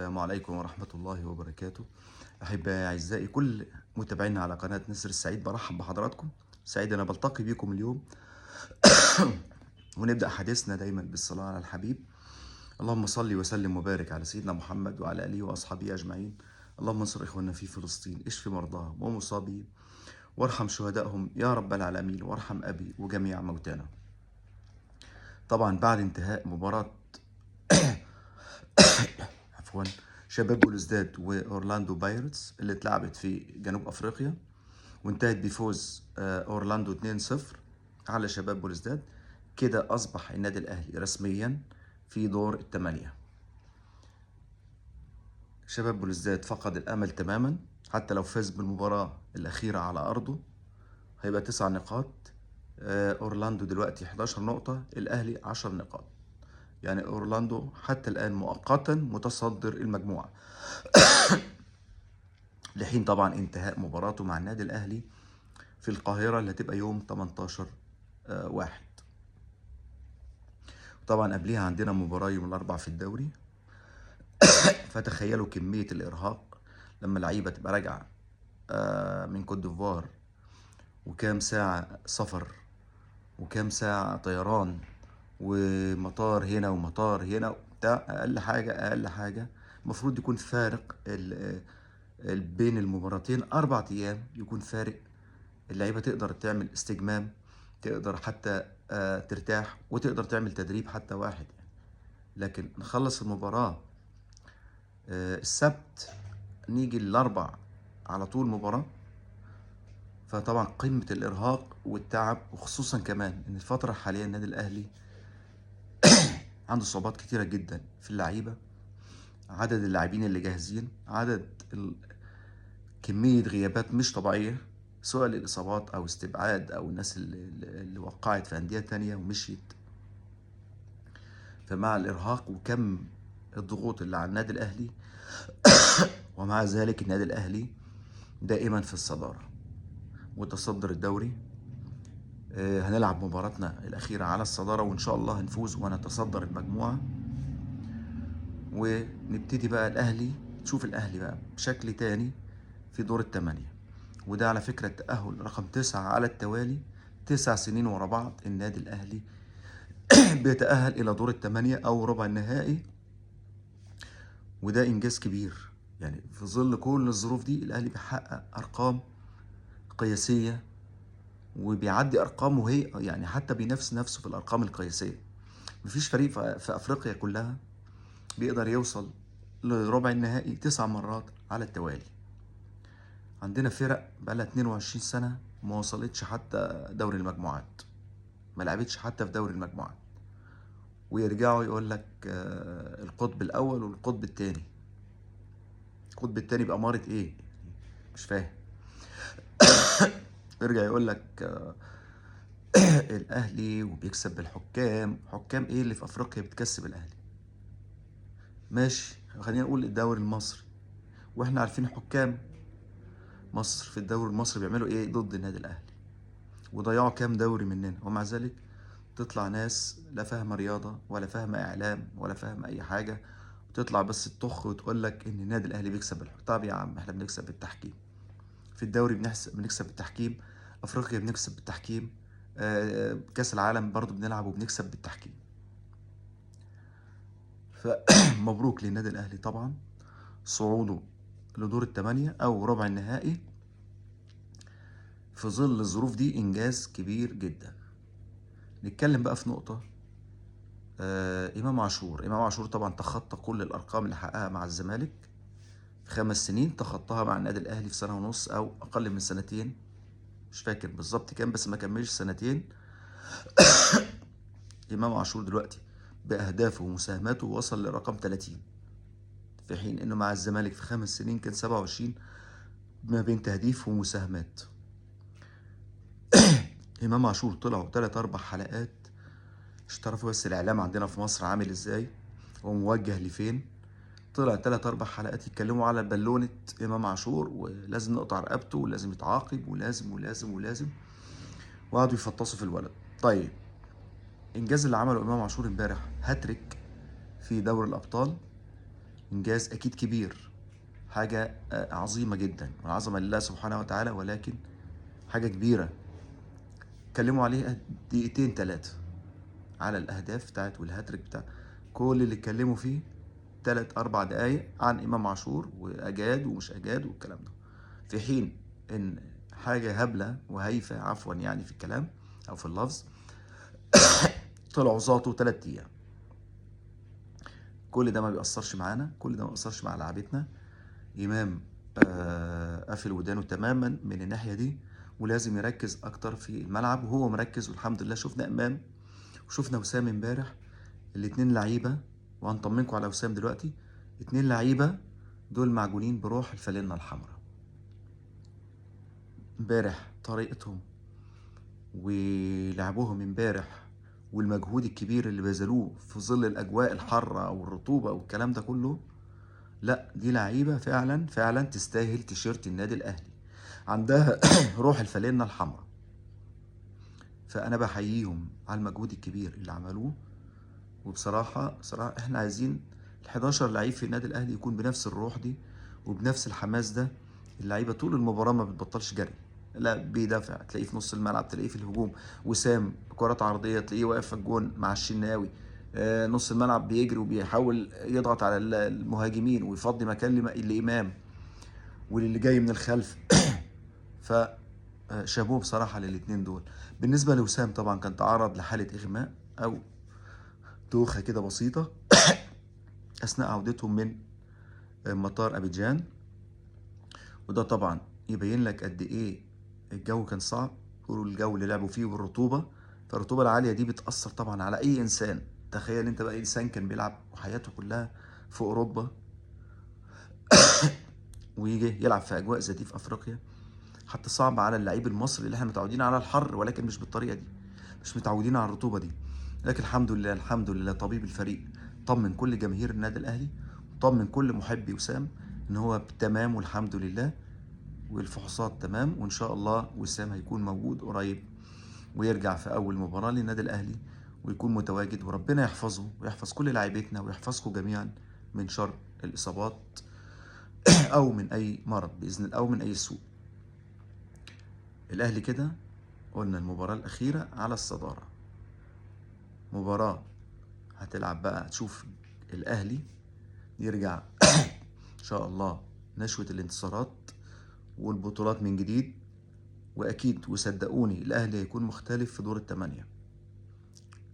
السلام عليكم ورحمة الله وبركاته. أحبائي أعزائي كل متابعينا على قناة نسر السعيد، برحب بحضراتكم. سعيد أنا بلتقي بكم اليوم ونبدأ حديثنا دايما بالصلاة على الحبيب. اللهم صل وسلم وبارك على سيدنا محمد وعلى آله وأصحابه أجمعين. اللهم انصر إخواننا في فلسطين، اشف مرضاهم ومصابين وارحم شهدائهم يا رب العالمين، وارحم أبي وجميع موتانا. طبعا بعد انتهاء مباراة عفوا شباب بلوزداد واورلاندو بايرتس اللي اتلعبت في جنوب افريقيا، وانتهت بفوز اورلاندو 2-0 على شباب بلوزداد. كده اصبح النادي الاهلي رسميا في دور الثمانية. شباب بلوزداد فقد الامل تماما، حتى لو فاز بالمباراة الاخيرة على ارضه هيبقى 9 نقاط. اورلاندو دلوقتي 11 نقطة، الاهلي 10 نقاط. يعني اورلاندو حتى الان مؤقتا متصدر المجموعة لحين طبعا انتهاء مباراته مع النادي الاهلي في القاهرة اللي هتبقى يوم 18/1. طبعا قبليها عندنا مباراة يوم الاربعاء في الدوري. فتخيلوا كمية الارهاق لما لعيبة تبقى راجعة من كوت ديفوار، وكام ساعة سفر وكام ساعة طيران ومطار هنا ومطار هنا بتاع. اقل حاجة المفروض يكون فارق بين المباراتين 4 ايام، يكون فارق. اللعيبة تقدر تعمل استجمام، تقدر حتى ترتاح، وتقدر تعمل تدريب حتى واحد يعني. لكن نخلص المباراة السبت، نيجي الاربع على طول مباراة. فطبعا قمة الارهاق والتعب، وخصوصا كمان ان الفترة الحالية النادي الاهلي عنده صعوبات كتيرة جدا في اللعيبة. عدد اللاعبين اللي جاهزين، كمية غيابات مش طبيعية، سواء للإصابات أو استبعاد أو الناس اللي وقعت في أندية تانية ومشيت. فمع الإرهاق وكم الضغوط اللي على النادي الأهلي ومع ذلك النادي الأهلي دائما في الصدارة متصدر الدوري. هنلعب مباراتنا الأخيرة على الصدارة، وإن شاء الله هنفوز ونتصدر المجموعة. ونبتدي بقى الأهلي، تشوف الأهلي بقى بشكل تاني في دور الثمانية. وده على فكرة التأهل رقم 9 على التوالي، 9 سنين ورا بعض النادي الأهلي بيتأهل إلى دور الثمانية أو ربع النهائي. وده إنجاز كبير، يعني في ظل كل الظروف دي الأهلي بيحقق أرقام قياسية، وبيعدي أرقام، وهي يعني حتى بينافس نفسه في الأرقام القياسية. مفيش فريق في أفريقيا كلها بيقدر يوصل لربع النهائي 9 مرات على التوالي. عندنا فرق بقالها 22 سنة ما وصلتش حتى دوري المجموعات، ما لعبتش حتى في دوري المجموعات، ويرجعوا يقول لك القطب الأول والقطب الثاني. القطب الثاني بأمارة إيه؟ مش فاهم. يرجع يقول لك الأهلي وبيكسب بالحكام. حكام إيه اللي في أفريقيا بتكسب الأهلي؟ ماشي، خلينا نقول الدوري المصري، وإحنا عارفين حكام مصر في الدوري المصري بيعملوا إيه ضد النادي الأهلي، وضيعوا كام دوري مننا. ومع ذلك تطلع ناس لا فاهمة رياضة ولا فاهمة إعلام ولا فاهمة أي حاجة، وتطلع بس تطخ وتقول لك إن النادي الأهلي بيكسب بالحكام. طب يا عم، إحنا بنكسب بالتحكيم. في الدوري بنكسب بالتحكيم، أفريقيا بنكسب بالتحكيم، كأس العالم برضو بنلعب وبنكسب بالتحكيم. فمبروك للنادي الأهلي طبعا صعوده لدور الثمانية أو ربع النهائي في ظل الظروف دي، إنجاز كبير جدا. نتكلم بقى في نقطة إمام عاشور طبعا تخطى كل الأرقام اللي حققها مع الزمالك في 5 سنين، تخطاها مع النادي الأهلي في 1.5 سنة أو أقل من 2 سنين، مش فاكر بالظبط كام بس ما كملش 2 سنين. إمام عاشور دلوقتي بأهدافه ومساهماته وصل لرقم 30، في حين إنه مع الزمالك في 5 سنين كان 27 ما بين تهديف ومساهمات. إمام عاشور طلعوا 3-4 حلقات، مش تعرفوا بس الإعلام عندنا في مصر عامل إزاي وموجه لفين. طلع 3-4 حلقات يتكلموا على بالونة إمام عاشور، ولازم نقطع رقبته ولازم يتعاقب ولازم ولازم ولازم، وقعدوا يفطسوا في الولد. طيب، إنجاز اللي عمله إمام عاشور امبارح هاتريك في دوري الأبطال، انجاز اكيد كبير، حاجة عظيمة جدا والعظمة لله سبحانه وتعالى، ولكن حاجة كبيرة. اتكلموا عليها دقيقتين 3 على الأهداف بتاعت والهاتريك بتاع كل اللي اتكلموا فيه 3 4 دقايق عن إمام عاشور وأجاد ومش أجاد والكلام ده، في حين إن حاجة هبلة وهايفة عفوا يعني في الكلام أو في اللفظ طلعوا ذاته 3 أيام. كل ده ما بيأثرش معانا، كل ده ما بيأثرش مع لعبتنا. إمام قافل ودانه تماما من الناحية دي، ولازم يركز أكتر في الملعب، وهو مركز والحمد لله. شفنا إمام وشفنا وسام امبارح، الاتنين لعيبة، وهنطمنكم على وسام دلوقتي. 2 لعيبة دول معجونين بروح الفانلة الحمراء. امبارح طريقتهم ولعبهم امبارح والمجهود الكبير اللي بذلوه في ظل الأجواء الحارة والرطوبة والكلام ده كله، لا دي لعيبة فعلا فعلا تستاهل تيشيرت النادي الأهلي، عندها روح الفانلة الحمراء. فأنا بحييهم على المجهود الكبير اللي عملوه. وبصراحة احنا عايزين ال11 لعيب في النادي الأهلي يكون بنفس الروح دي وبنفس الحماس ده. اللعيبة طول المباراة ما بتبطلش جري، لا بيدافع تلاقيه في نص الملعب، تلاقيه في الهجوم. وسام كرات عرضية تلاقيه واقف في الجون مع الشناوي. نص الملعب بيجري وبيحاول يضغط على المهاجمين ويفضي مكان لإمام وللي جاي من الخلف. ف شابوه بصراحة للاتنين دول. بالنسبة لوسام طبعا كان تعرض لحالة إغماء أو دوخة كده بسيطة أثناء عودتهم من مطار أبيجان، وده طبعا يبين لك قد إيه الجو كان صعب، والجو اللي لعبوا فيه والرطوبة. فالرطوبة العالية دي بتأثر طبعا على أي إنسان. تخيل أنت بقى إنسان كان بيلعب وحياته كلها في أوروبا ويجي يلعب في أجواء زي دي في أفريقيا. حتى صعب على اللعيب المصري اللي احنا متعودين على الحر، ولكن مش بالطريقة دي، مش متعودين على الرطوبة دي. لكن الحمد لله الحمد لله طبيب الفريق طمن كل جماهير النادي الأهلي وطمن كل محبي وسام إن هو تمام والحمد لله، والفحوصات تمام، وإن شاء الله وسام هيكون موجود قريب ويرجع في أول مباراة للنادي الأهلي ويكون متواجد. وربنا يحفظه ويحفظ كل لاعبتنا ويحفظكم جميعا من شر الإصابات أو من أي مرض بإذن الله أو من أي سوء. الأهلي كده قلنا المباراة الأخيرة على الصدارة، مباراة هتلعب بقى تشوف الأهلي يرجع إن شاء الله نشوة الانتصارات والبطولات من جديد. وأكيد وصدقوني الأهلي هيكون مختلف في دور ال8.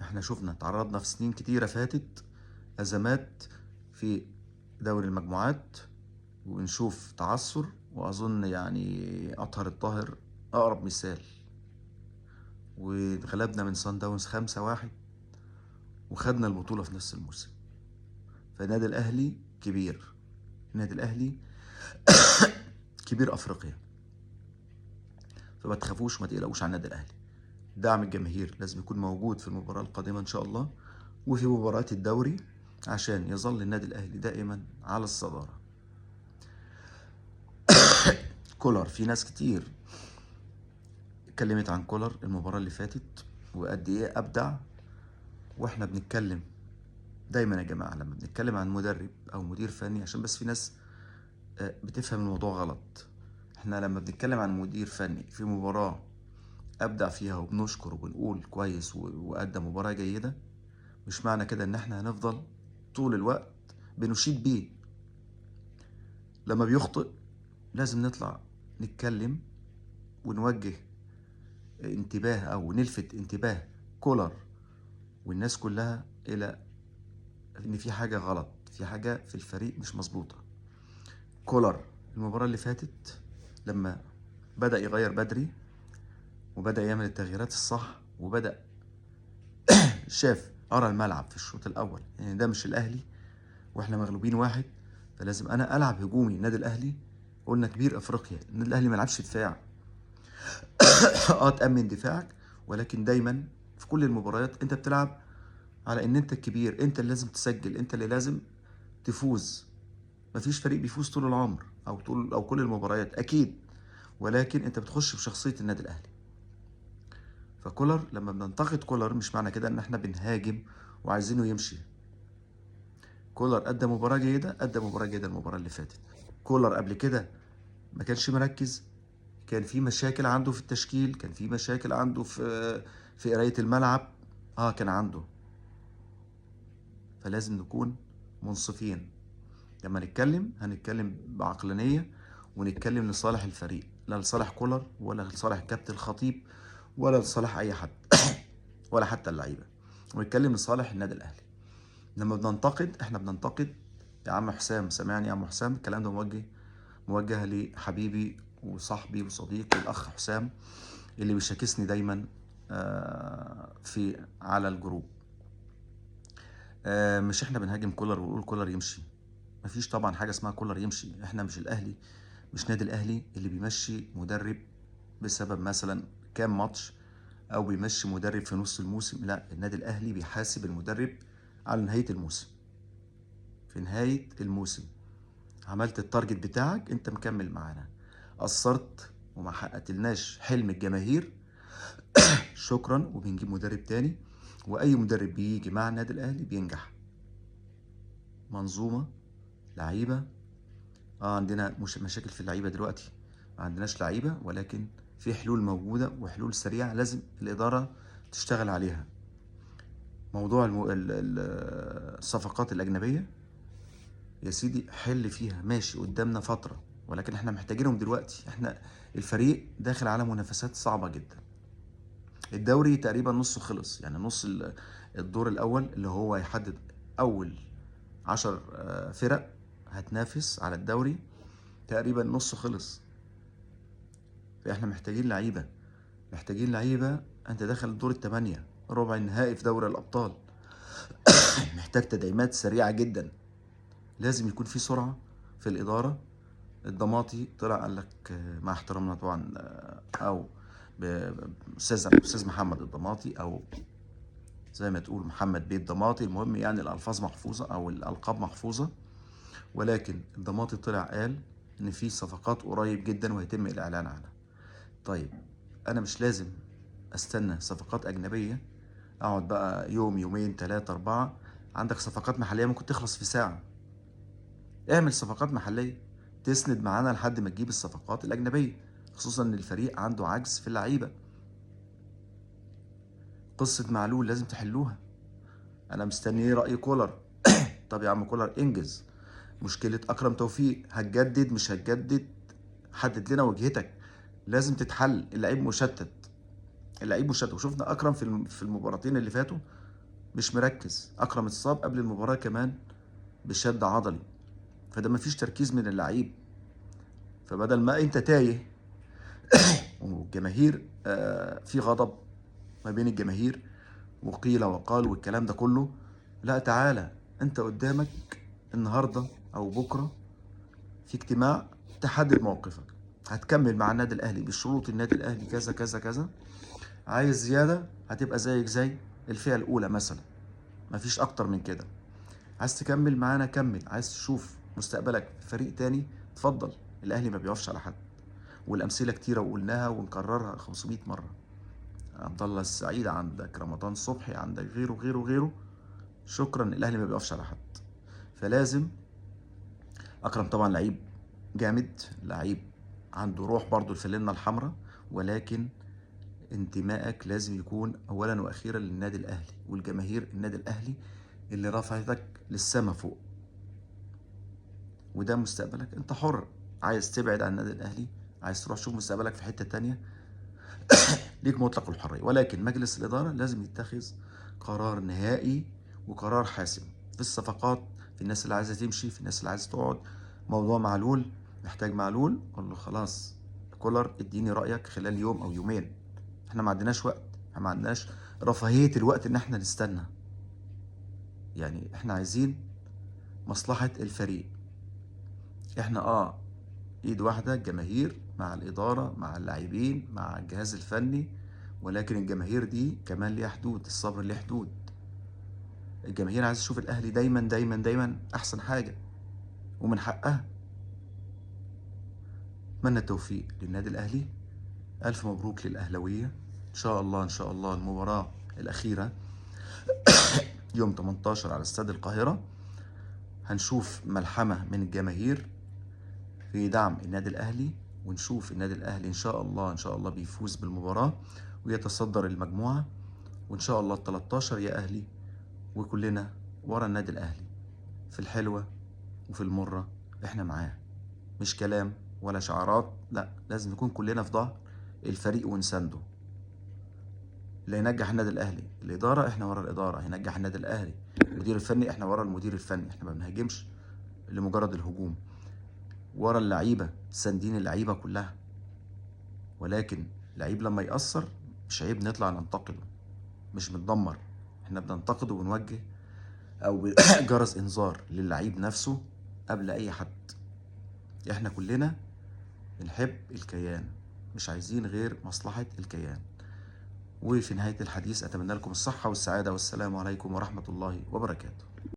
احنا شفنا تعرضنا في سنين كتيرة فاتت أزمات في دوري المجموعات ونشوف تعثر، وأظن يعني أطهر الطاهر أقرب مثال، واتغلبنا من صن داونز 5-1 وخدنا البطولة في نفس الموسم. فالنادي الأهلي كبير، النادي الأهلي كبير أفريقيا، فما تخافوش وما تقلقوش على النادي الأهلي. دعم الجماهير لازم يكون موجود في المباراة القادمة إن شاء الله وفي مباريات الدوري عشان يظل النادي الأهلي دائما على الصدارة. كولر، في ناس كتير اتكلمت عن كولر المباراة اللي فاتت وقد إيه أبدع. وإحنا بنتكلم دايما يا جماعة لما بنتكلم عن مدرب أو مدير فني، عشان بس في ناس بتفهم الموضوع غلط. احنا لما بنتكلم عن مدير فني في مباراة أبدع فيها وبنشكر وبنقول كويس وأدى مباراة جيدة، مش معنى كده إن احنا هنفضل طول الوقت بنشيد بيه. لما بيخطئ لازم نطلع نتكلم ونوجه انتباه أو نلفت انتباه كولر والناس كلها إلى إن في حاجة غلط، في حاجة في الفريق مش مظبوطة. كولر المباراة اللي فاتت لما بدأ يغير بدري وبدأ يعمل التغييرات الصح وبدأ شاف أرى الملعب في الشوط الأول يعني ده مش الأهلي وإحنا مغلوبين 1، فلازم أنا ألعب هجومي. النادي الأهلي قلنا كبير أفريقيا، النادي الأهلي ما لعبش دفاع. تأمن دفاعك، ولكن دايما في كل المباريات أنت بتلعب على إن أنت الكبير، أنت اللي لازم تسجل، أنت اللي لازم تفوز. مفيش فريق بيفوز طول العمر أو كل المباريات أكيد، ولكن أنت بتخش بشخصية النادي الأهلي. فكولر لما بننتقد كولر مش معنى كده ان احنا بنهاجم وعايزينه يمشي. كولر أدى مباراة جيدة، أدى مباراة جيدة المباراة اللي فاتت. كولر قبل كده ما كانش مركز، كان في مشاكل عنده في التشكيل، كان في مشاكل عنده في قراية الملعب، كان عنده. فلازم نكون منصفين لما نتكلم، هنتكلم بعقلانية ونتكلم لصالح الفريق، لا لصالح كولر ولا لصالح كابتن الخطيب ولا لصالح أي حد ولا حتى اللعيبة، ونتكلم لصالح النادي الأهلي. لما بننتقد احنا بننتقد يا عم حسام، سامعني يا عم حسام، الكلام ده موجه لحبيبي وصاحبي وصديقي الأخ حسام اللي بيشاكسني دايما في على الجروب. مش احنا بنهاجم كولر ونقول كولر يمشي، مفيش طبعا حاجة اسمها كولر يمشي. احنا مش الأهلي، مش نادي الأهلي اللي بيمشي مدرب بسبب مثلا كام ماتش أو بيمشي مدرب في نص الموسم. لا، النادي الأهلي بيحاسب المدرب على نهاية الموسم. في نهاية الموسم عملت التارجت بتاعك، انت مكمل معانا، قصرت وما حققتلناش حلم الجماهير، شكرا، وبنجيب مدرب تاني. واي مدرب بيجي مع النادي الاهلي بينجح. منظومه، لعيبه، عندنا مش مشاكل في اللعيبه دلوقتي، ما عندناش لعيبه، ولكن في حلول موجوده وحلول سريعه لازم الاداره تشتغل عليها. موضوع الصفقات الاجنبيه يا سيدي حل فيها، ماشي قدامنا فتره، ولكن احنا محتاجينهم دلوقتي. احنا الفريق داخل على منافسات صعبه جدا. الدوري تقريبا نصه خلص، يعني نص الدور الاول اللي هو يحدد اول 10 فرق هتنافس على الدوري، تقريبا نصه خلص. فاحنا محتاجين لعيبه، محتاجين لعيبه. انت داخل الدور الثمانية، ربع النهائي في دوري الابطال، محتاج تدعيمات سريعه جدا. لازم يكون في سرعه في الاداره. الضماطي طلع قال لك مع احترامنا طبعا، او استاذ محمد الضماطي، او زي ما تقول محمد بيه الضماطي، المهم يعني الالفاظ محفوظه او الالقاب محفوظه. ولكن الضماطي طلع قال ان في صفقات قريب جدا وهيتم الاعلان عنها. طيب انا مش لازم استنى صفقات اجنبيه، اقعد بقى يوم يومين 3 4. عندك صفقات محليه ممكن تخلص في ساعه. اعمل صفقات محليه تسند معانا لحد ما تجيب الصفقات الاجنبيه، خصوصا ان الفريق عنده عجز في اللعيبه. قصه معلول لازم تحلوها. انا مستني راي كولر. طب يا عم كولر انجز. مشكله اكرم توفيق، هتجدد مش هتجدد؟ حدد لنا وجهتك، لازم تتحل. اللعيب مشتت، اللعيب مشتت. وشفنا اكرم في المباراتين اللي فاتوا مش مركز. اكرم اتصاب قبل المباراه كمان بشد عضلي، فده مفيش تركيز من اللعيب. فبدل ما انت تايه والجماهير في غضب ما بين الجماهير وقيل وقال والكلام ده كله، لا تعالى انت قدامك النهارده او بكره في اجتماع تحدد موقفك. هتكمل مع النادي الاهلي بشروط النادي الاهلي كذا كذا كذا، عايز زياده هتبقى زيك زي الفئه الاولى مثلا، مفيش اكتر من كده. عايز تكمل معانا كمل، عايز تشوف مستقبلك في فريق تاني اتفضل. الاهلي ما بيقفش على حد، والامثله كتيره وقلناها ونكررها 500 مره. عبد الله السعيد، عندك رمضان صبحي، عندك غيره غيره غيره. شكرا، الاهلي ما بيقفش على حد. فلازم اكرم طبعا لعيب جامد، لعيب عنده روح برضو الفانلة الحمراء، ولكن انتمائك لازم يكون اولا واخيرا للنادي الاهلي والجماهير النادي الاهلي اللي رفعتك للسما فوق. وده مستقبلك، انت حر. عايز تبعد عن النادي الاهلي، عايز تروح تشوف مستقبلك في حتة تانية، ليك مطلق الحرية. ولكن مجلس الإدارة لازم يتخذ قرار نهائي وقرار حاسم في الصفقات، في الناس اللي عايزة تمشي، في الناس اللي عايزة تقعد. موضوع معلول، محتاج معلول، قول له خلاص كولر اديني رأيك خلال يوم أو يومين. احنا ما عندناش وقت، احنا ما عندناش رفاهية الوقت ان احنا نستنى. يعني احنا عايزين مصلحة الفريق. احنا ايد واحدة، الجماهير مع الإدارة مع اللاعبين مع الجهاز الفني، ولكن الجماهير دي كمان ليها حدود، الصبر ليه حدود. الجماهير عايزة تشوف الأهلي دايما دايما دايما أحسن حاجة، ومن حقها. أتمنى التوفيق للنادي الأهلي، ألف مبروك للأهلوية. إن شاء الله إن شاء الله المباراة الأخيرة يوم 18 على استاد القاهرة، هنشوف ملحمة من الجماهير في دعم النادي الأهلي، ونشوف النادي الأهلي إن شاء الله إن شاء الله بيفوز بالمباراة ويتصدر المجموعة، وإن شاء الله ال13 يا أهلي، وكلنا ورا النادي الأهلي في الحلوة وفي المرة. إحنا معاه، مش كلام ولا شعارات، لا، لازم نكون كلنا في ظهر الفريق ونسنده. اللي ينجح النادي الأهلي الإدارة، إحنا ورا الإدارة. هينجح النادي الأهلي المدير الفني، إحنا ورا المدير الفني. إحنا ما بنهاجمش لمجرد الهجوم، ورا اللعيبة، ساندين اللعيبة كلها. ولكن لعيب لما يأثر مش عيب نطلع ننتقده، مش بندمر، احنا بننتقده ونوجه او جرس انذار للعيب نفسه قبل اي حد. احنا كلنا بنحب الكيان، مش عايزين غير مصلحة الكيان. وفي نهاية الحديث اتمنى لكم الصحة والسعادة، والسلام عليكم ورحمة الله وبركاته.